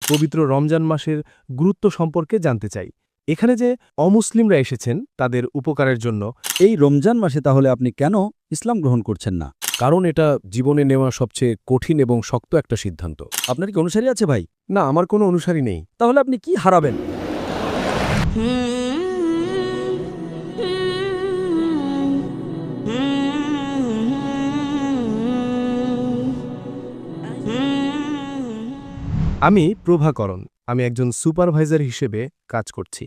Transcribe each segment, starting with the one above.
পবিত্র রমজান মাসের গুরুত্ব সম্পর্কে জানতে চাই। এখানে যে অমুসলিমরা এসেছেন তাদের উপকারের জন্য। এই রমজান মাসে তাহলে আপনি কেন ইসলাম গ্রহণ করছেন না? কারণ এটা জীবনে নেওয়া সবচেয়ে কঠিন এবং শক্ত একটা সিদ্ধান্ত। আপনার কি অনুসারী আছে ভাই? না, আমার কোনো অনুসারী নেই। তাহলে আপনি কি হারাবেন? আমি প্রভাকরণ। আমি একজন সুপারভাইজার হিসেবে কাজ করছি।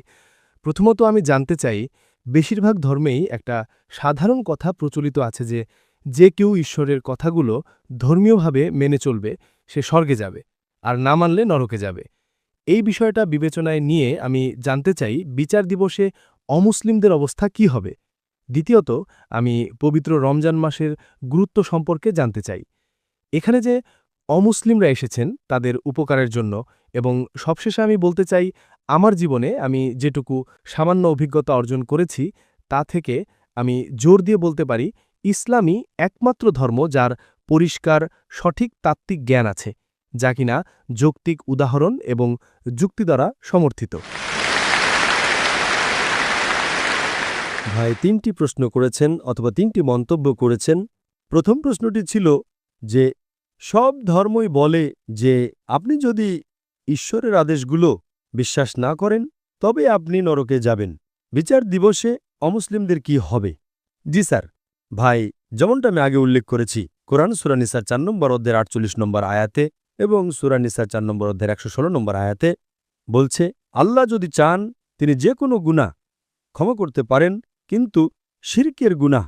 প্রথমত আমি জানতে চাই, বেশিরভাগ ধর্মেই একটা সাধারণ কথা প্রচলিত আছে যে যে কেউ ঈশ্বরের কথাগুলো ধর্মীয়ভাবে মেনে চলবে সে স্বর্গে যাবে, আর না মানলে নরকে যাবে। এই বিষয়টা বিবেচনায় নিয়ে আমি জানতে চাই বিচার দিবসে অমুসলিমদের অবস্থা কি হবে। দ্বিতীয়ত আমি পবিত্র রমজান মাসের গুরুত্ব সম্পর্কে জানতে চাই। এখানে যে অমুসলিমরা এসেছেন তাদের উপকারের জন্য, এবং সবশেষে আমি বলতে চাই আমার জীবনে আমি যেটুকু সামান্য অভিজ্ঞতা অর্জন করেছি তা থেকে আমি জোর দিয়ে বলতে পারি ইসলামই একমাত্র ধর্ম যার পরিষ্কার সঠিক তাত্ত্বিক জ্ঞান আছে, যা কিনা যৌক্তিক উদাহরণ এবং যুক্তি দ্বারা সমর্থিত। ভাই ৩টি প্রশ্ন করেছেন অথবা ৩টি মন্তব্য করেছেন। প্রথম প্রশ্নটি ছিল যে সব ধর্মই বলে যে আপনি যদি ঈশ্বরের আদেশগুলো বিশ্বাস না করেন তবে আপনি নরকে যাবেন। বিচার দিবসে অমুসলিমদের কি হবে? জি স্যার। ভাই, যেমনটা আমি আগে উল্লেখ করেছি, কোরআন সূরা নিসার ৪ নম্বর অধ্যায়ের ৪৮ নম্বর আয়াতে এবং সূরা নিসার ৪ নম্বর অধ্যায়ের ১১৬ নম্বর আয়াতে বলছে, আল্লাহ যদি চান তিনি যে কোনো গুনাহ ক্ষমা করতে পারেন, কিন্তু শিরকের গুনাহ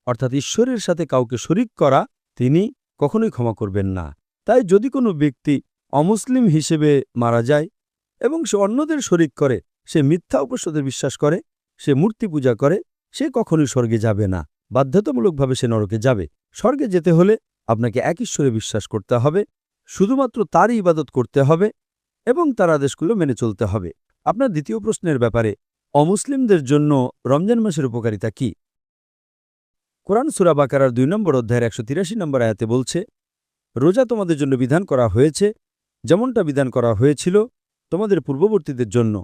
অর্থাৎ ঈশ্বরের সাথে কাউকে শরিক করা তিনি কখনোই ক্ষমা করবেন না। তাই যদি কোনো ব্যক্তি অমুসলিম হিসেবে মারা যায় এবং সে অন্যদের শরিক করে, সে মিথ্যা উপাস্যদের বিশ্বাস করে, সে মূর্তি পূজা করে, সে কখনোই স্বর্গে যাবে না। বাধ্যতামূলকভাবে সে নরকে যাবে। স্বর্গে যেতে হলে আপনাকে এক ঈশ্বরে বিশ্বাস করতে হবে, শুধুমাত্র তারই ইবাদত করতে হবে এবং তার আদেশগুলো মেনে চলতে হবে। আপনার দ্বিতীয় প্রশ্নের ব্যাপারে অমুসলিমদের জন্য রমজান মাসের উপকারিতা কি? কোরআন সূরা বাকারার ২ নম্বর অধ্যায়ের ১৮৩ নম্বর আয়াতে বলছে, রোজা তোমাদের জন্য বিধান করা হয়েছে যেমনটা বিধান করা হয়েছিল তোমাদের পূর্ববর্তীদের জন্য,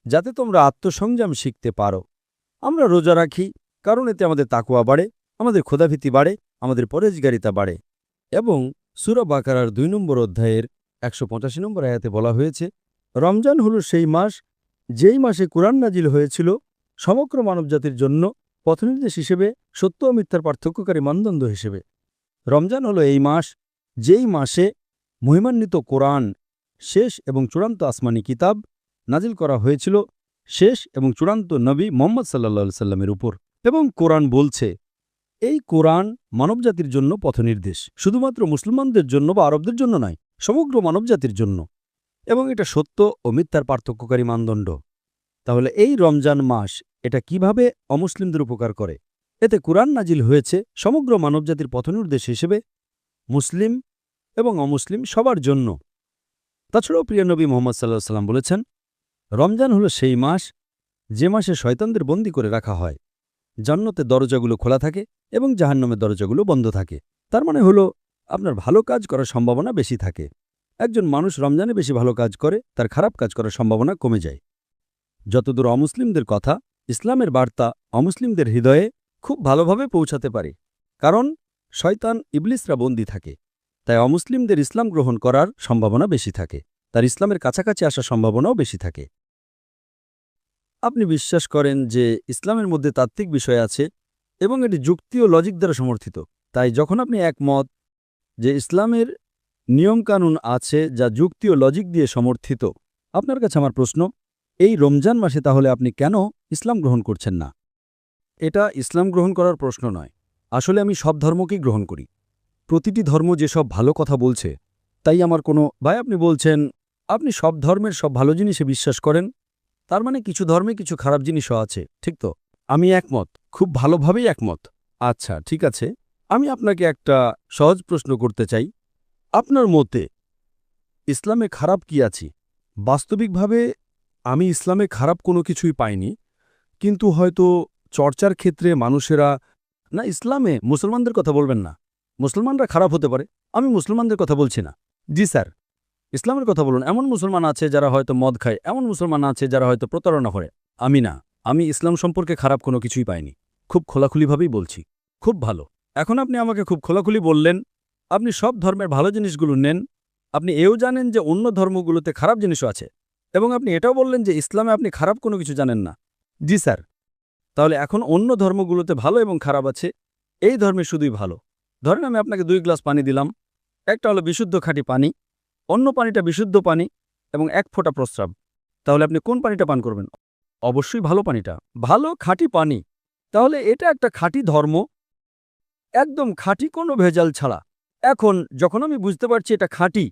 যাতে তোমরা আত্মসংযম শিখতে পারো। আমরা রোজা রাখি কারণ এতে আমাদের তাকওয়া বাড়ে, আমাদের খোদাভীতি বাড়ে, আমাদের পরহেজগারিতা বাড়ে। এবং সূরা বাকারার ২ নম্বর অধ্যায়ের ১৮৫ নম্বর আয়াতে বলা হয়েছে, রমজান হল সেই মাস যেই মাসে কুরআন নাজিল হয়েছিল সমগ্র মানবজাতির জন্য পথনির্দেশ হিসেবে, সত্য ও মিথ্যার পার্থক্যকারী মানদণ্ড হিসেবে। রমজান হল এই মাস যেই মাসে মহিমান্বিত কোরআন শেষ এবং চূড়ান্ত আসমানি কিতাব নাজিল করা হয়েছিল শেষ এবং চূড়ান্ত নবী মুহাম্মদ সাল্লাল্লাহু সাল্লামের উপর। এবং কোরআন বলছে এই কোরআন মানবজাতির জন্য পথনির্দেশ, শুধুমাত্র মুসলমানদের জন্য বা আরবদের জন্য নয়, সমগ্র মানবজাতির জন্য। এবং এটা সত্য ও মিথ্যার পার্থক্যকারী মানদণ্ড। তাহলে এই রমজান মাস এটা কিভাবে অমুসলিমদের উপকার করে? এতে কুরআন নাজিল হয়েছে সমগ্র মানবজাতির পথনির্দেশ হিসেবে, মুসলিম এবং অমুসলিম সবার জন্য। তাছাড়াও প্রিয় নবী মুহাম্মদ সাল্লাল্লাহু আলাইহি ওয়াসাল্লাম বলেছেন, রমজান হলো সেই মাস যে মাসে শয়তানদের বন্দী করে রাখা হয়, জান্নাতের দরজাগুলো খোলা থাকে এবং জাহান্নামের দরজাগুলো বন্ধ থাকে। তার মানে হলো আপনার ভালো কাজ করার সম্ভাবনা বেশি থাকে। একজন মানুষ রমজানে বেশি ভালো কাজ করে, তার খারাপ কাজ করার সম্ভাবনা কমে যায়। যতদূর অমুসলিমদের কথা, ইসলামের বার্তা অমুসলিমদের হৃদয়ে খুব ভালোভাবে পৌঁছাতে পারে, কারণ শয়তান ইবলিসরা বন্দী থাকে। তাই অমুসলিমদের ইসলাম গ্রহণ করার সম্ভাবনা বেশি থাকে, তার ইসলামের কাছাকাছি আসার সম্ভাবনাও বেশি থাকে। আপনি বিশ্বাস করেন যে ইসলামের মধ্যে তাত্ত্বিক বিষয় আছে এবং এটি যুক্তি ও লজিক দ্বারা সমর্থিত। তাই যখন আপনি একমত যে ইসলামের নিয়মকানুন আছে যা যুক্তি ও লজিক দিয়ে সমর্থিত, আপনার কাছে আমার প্রশ্ন, এই রমজান মাসে তাহলে আপনি কেন ইসলাম গ্রহণ করছেন না? এটা ইসলাম গ্রহণ করার প্রশ্ন নয়। আসলে আমি সব ধর্মকেই গ্রহণ করি। প্রতিটি ধর্ম যেসব ভালো কথা বলছে তাই আমার কোনো ভাই, আপনি বলছেন আপনি সব ধর্মের সব ভালো জিনিসে বিশ্বাস করেন, তার মানে কিছু ধর্মে কিছু খারাপ জিনিসও আছে, ঠিক তো? আমি একমত, খুব ভালোভাবেই একমত। আচ্ছা, ঠিক আছে, আমি আপনাকে একটা সহজ প্রশ্ন করতে চাই। আপনার মতে ইসলামে খারাপ কি আছে? বাস্তবিকভাবে আমি ইসলামে খারাপ কোনো কিছুই পাইনি, কিন্তু হয়তো চর্চার ক্ষেত্রে মানুষেরা না, ইসলামে মুসলমানদের কথা বলবেন না, মুসলমানরা খারাপ হতে পারে, আমি মুসলমানদের কথা বলছি না। জি স্যার, ইসলামের কথা বলুন। এমন মুসলমান আছে যারা হয়তো মদ খায়, এমন মুসলমান আছে যারা হয়তো প্রতারণা করে। আমি না, আমি ইসলাম সম্পর্কে খারাপ কোনো কিছুই পাইনি। খুব খোলাখুলিভাবেই বলছি। খুব ভালো। এখন আপনি আমাকে খুব খোলাখুলি বললেন, আপনি সব ধর্মের ভালো জিনিসগুলো নেন। আপনি এও জানেন যে অন্য ধর্মগুলোতে খারাপ জিনিসও আছে, এবং আপনি এটাও বললেন যে ইসলামে আপনি খারাপ কোনো কিছু জানেন না। জি স্যার। তাহলে এখন অন্য ধর্মগুলোতে ভালো এবং খারাপ আছে, এই ধর্মে শুধুই ভালো। ধরেন আমি আপনাকে 2 গ্লাস পানি দিলাম, একটা হলো বিশুদ্ধ খাঁটি পানি, অন্য পানিটা বিশুদ্ধ পানি এবং 1 ফোঁটা প্রস্রাব। তাহলে আপনি কোন পানিটা পান করবেন? অবশ্যই ভালো পানিটা, ভালো খাঁটি পানি। তাহলে এটা একটা খাঁটি ধর্ম, একদম খাঁটি, কোনো ভেজাল ছাড়া। এখন যখন আমি বুঝতে পারছি এটা খাঁটি,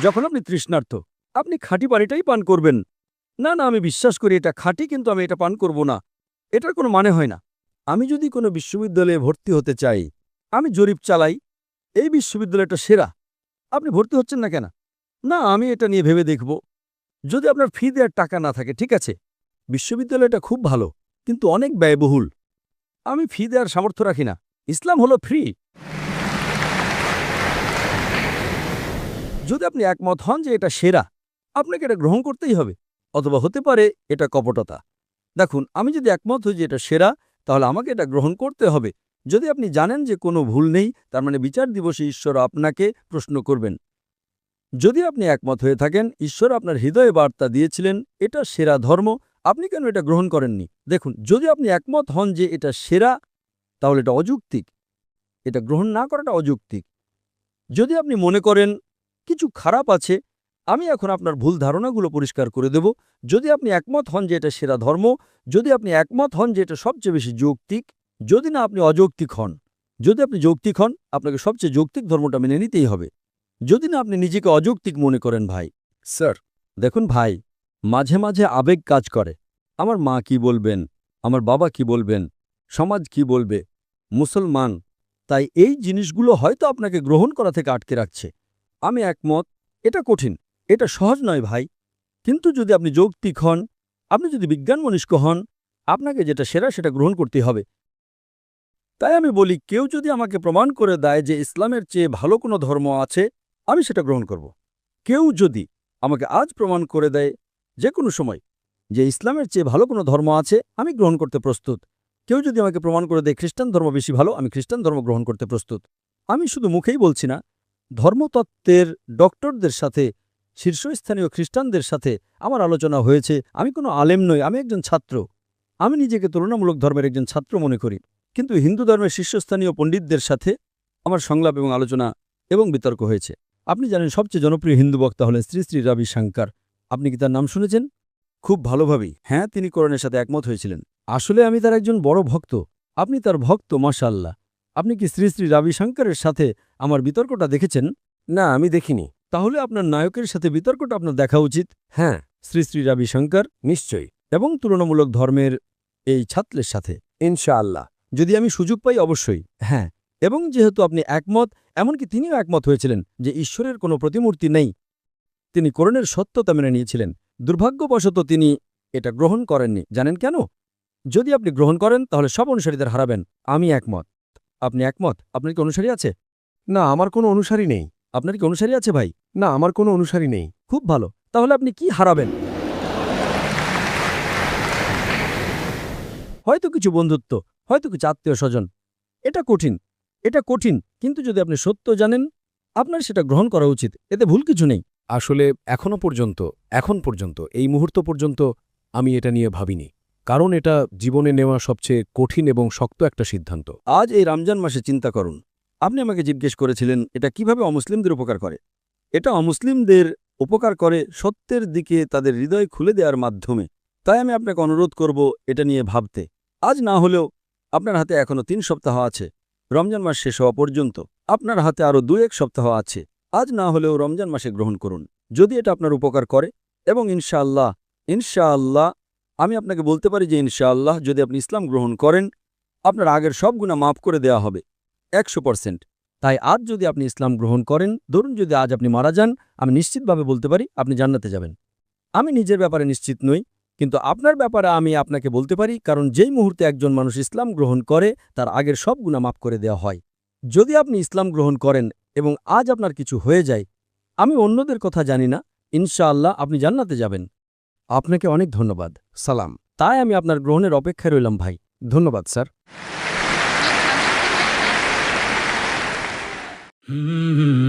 যখন আপনি তৃষ্ণার্ত, আপনি খাঁটি পানিটাই পান করবেন। না না, আমি বিশ্বাস করি এটা খাঁটি, কিন্তু আমি এটা পান করব না, এটার কোনো মানে হয় না। আমি যদি কোনো বিশ্ববিদ্যালয়ে ভর্তি হতে চাই, আমি জরিপ চালাই, এই বিশ্ববিদ্যালয়টা সেরা, আপনি ভর্তি হচ্ছেন না কেন? না, আমি এটা নিয়ে ভেবে দেখব। যদি আপনার ফি দেওয়ার টাকা না থাকে, ঠিক আছে, বিশ্ববিদ্যালয়টা খুব ভালো, কিন্তু অনেক ব্যয়বহুল, আমি ফি দেওয়ার সামর্থ্য রাখি না। ইসলাম হলো ফ্রি। যদি আপনি একমত হন যে এটা সেরা, আপনাকে এটা গ্রহণ করতেই হবে। অথবা হতে পারে এটা কপটতা। দেখুন, আমি যদি একমত হই যে এটা সেরা, তাহলে আমাকে এটা গ্রহণ করতে হবে। যদি আপনি জানেন যে কোনো ভুল নেই, তার মানে বিচার দিবসে ঈশ্বর আপনাকে প্রশ্ন করবেন। যদি আপনি একমত হয়ে থাকেন, ঈশ্বর আপনার হৃদয়ে বার্তা দিয়েছিলেন এটা সেরা ধর্ম, আপনি কেন এটা গ্রহণ করেননি? দেখুন, যদি আপনি একমত হন যে এটা সেরা, তাহলে এটা অযৌক্তিক, এটা গ্রহণ না করাটা অযৌক্তিক। যদি আপনি মনে করেন কিছু খারাপ আছে, আমি এখন আপনার ভুল ধারণাগুলো পরিষ্কার করে দেব। যদি আপনি একমত হন যে এটা সেরা ধর্ম, যদি আপনি একমত হন যে এটা সবচেয়ে বেশি যৌক্তিক, যদি না আপনি অযৌক্তিক হন, যদি আপনি যৌক্তিক হন, আপনাকে সবচেয়ে যৌক্তিক ধর্মটা মেনে নিতেই হবে। যদি না আপনি নিজেকে অযৌক্তিক মনে করেন ভাই। স্যার, দেখুন ভাই, মাঝে মাঝে আবেগ কাজ করে। আমার মা কি বলবেন, আমার বাবা কি বলবেন, সমাজ কি বলবে, মুসলমান, তাই এই জিনিসগুলো হয়তো আপনাকে গ্রহণ করা থেকে আটকে রাখছে। আমি একমত, এটা কঠিন, এটা সহজ নয় ভাই। কিন্তু যদি আপনি যৌক্তিক হন, আপনি যদি বিজ্ঞান মনস্ক হন, আপনাকে যেটা সেরা সেটা গ্রহণ করতে হবে। তাই আমি বলি, কেউ যদি আমাকে প্রমাণ করে দেয় যে ইসলামের চেয়ে ভালো কোনো ধর্ম আছে, আমি সেটা গ্রহণ করব। কেউ যদি আমাকে আজ প্রমাণ করে দেয়, যে কোনো সময়, যে ইসলামের চেয়ে ভালো কোনো ধর্ম আছে, আমি গ্রহণ করতে প্রস্তুত। কেউ যদি আমাকে প্রমাণ করে দেয় খ্রিস্টান ধর্ম বেশি ভালো, আমি খ্রিস্টান ধর্ম গ্রহণ করতে প্রস্তুত। আমি শুধু মুখেই বলছি না, ধর্মতত্ত্বের ডক্টরদের সাথে, শীর্ষস্থানীয় খ্রিস্টানদের সাথে আমার আলোচনা হয়েছে। আমি কোনো আলেম নই, আমি একজন ছাত্র। আমি নিজেকে তুলনামূলক ধর্মের একজন ছাত্র মনে করি, কিন্তু হিন্দু ধর্মের শীর্ষস্থানীয় পণ্ডিতদের সাথে আমার সংলাপ এবং আলোচনা এবং বিতর্ক হয়েছে। আপনি জানেন সবচেয়ে জনপ্রিয় হিন্দু বক্তা হলেন শ্রী শ্রী রবি শঙ্কর। আপনি কি তার নাম শুনেছেন? খুব ভালোভাবেই। হ্যাঁ, তিনি কোরআনের সাথে একমত হয়েছিলেন। আসলে আমি তার একজন বড় ভক্ত। আপনি তার ভক্ত, মাশাআল্লাহ। আপনি কি শ্রী শ্রী রবি শঙ্করের সাথে আমার বিতর্কটা দেখেছেন? না, আমি দেখিনি। তাহলে আপনার নায়কের সাথে বিতর্কটা আপনার দেখা উচিত। হ্যাঁ, শ্রী শ্রী রবি শঙ্কর নিশ্চয়ই। এবং তুলনামূলক ধর্মের এই ছাত্রের সাথে। ইনশাআল্লাহ। যদি আমি সুযোগ পাই, অবশ্যই। হ্যাঁ, এবং যেহেতু আপনি একমত, এমনকি তিনিও একমত হয়েছিলেন যে ঈশ্বরের কোনো প্রতিমূর্তি নেই, তিনি কোরআনের সত্যতা মেনে নিয়েছিলেন। দুর্ভাগ্যবশত তিনি এটা গ্রহণ করেননি। জানেন কেন? যদি আপনি গ্রহণ করেন, তাহলে সব অনুসারীদের হারাবেন। আমি একমত। আপনি একমত? আপনার কি অনুসারী আছে? না, আমার কোনো অনুসারী নেই। আপনার কি অনুসারী আছে ভাই? না, আমার কোনো অনুসারী নেই। খুব ভালো। তাহলে আপনি কি হারাবেন? হয়তো কিছু বন্ধুত্ব, হয়তো কিছু আত্মীয় স্বজন। এটা কঠিন, এটা কঠিন, কিন্তু যদি আপনি সত্য জানেন, আপনার সেটা গ্রহণ করা উচিত। এতে ভুল কিছু নেই। আসলে এখন পর্যন্ত এই মুহূর্ত পর্যন্ত আমি এটা নিয়ে ভাবিনি, কারণ এটা জীবনে নেওয়া সবচেয়ে কঠিন এবং শক্ত একটা সিদ্ধান্ত। আজ এই রমজান মাসে চিন্তা করুন। আপনি আমাকে জিজ্ঞেস করেছিলেন এটা কিভাবে অমুসলিমদের উপকার করে। এটা অমুসলিমদের উপকার করে সত্যের দিকে তাদের হৃদয় খুলে দেওয়ার মাধ্যমে। তাই আমি আপনাকে অনুরোধ করব এটা নিয়ে ভাবতে। আজ না হলেও আপনার হাতে এখনও 3 সপ্তাহ আছে রমজান মাস শেষ হওয়া পর্যন্ত। আপনার হাতে আরও 2-1 সপ্তাহ আছে। আজ না হলেও রমজান মাসে গ্রহণ করুন, যদি এটা আপনার উপকার করে। এবং ইনশাআল্লাহ আমি আপনাকে বলতে পারি যে ইনশাআল্লাহ যদি আপনি ইসলাম গ্রহণ করেন, আপনার আগের সব গুনাহ মাফ করে দেওয়া হবে 100%। তাই আজ যদি আপনি ইসলাম গ্রহণ করেন, ধরুন যদি আজ আপনি মারা যান, আমি নিশ্চিতভাবে বলতে পারি আপনি জান্নাতে যাবেন। আমি নিজের ব্যাপারে নিশ্চিত নই, কিন্তু আপনার ব্যাপারে আমি আপনাকে বলতে পারি, কারণ যেই মুহূর্তে একজন মানুষ ইসলাম গ্রহণ করে, তার আগের সব গুনাহ মাফ করে দেওয়া হয়। যদি আপনি ইসলাম গ্রহণ করেন এবং আজ আপনার কিছু হয়ে যায়, আমি অন্যদের কথা জানি না, ইনশাআল্লাহ আপনি জান্নাতে যাবেন। আপনাকে অনেক ধন্যবাদ। সালাম। তাই আমি আপনার গ্রহণের অপেক্ষায় রইলাম ভাই। ধন্যবাদ স্যার। Hmm.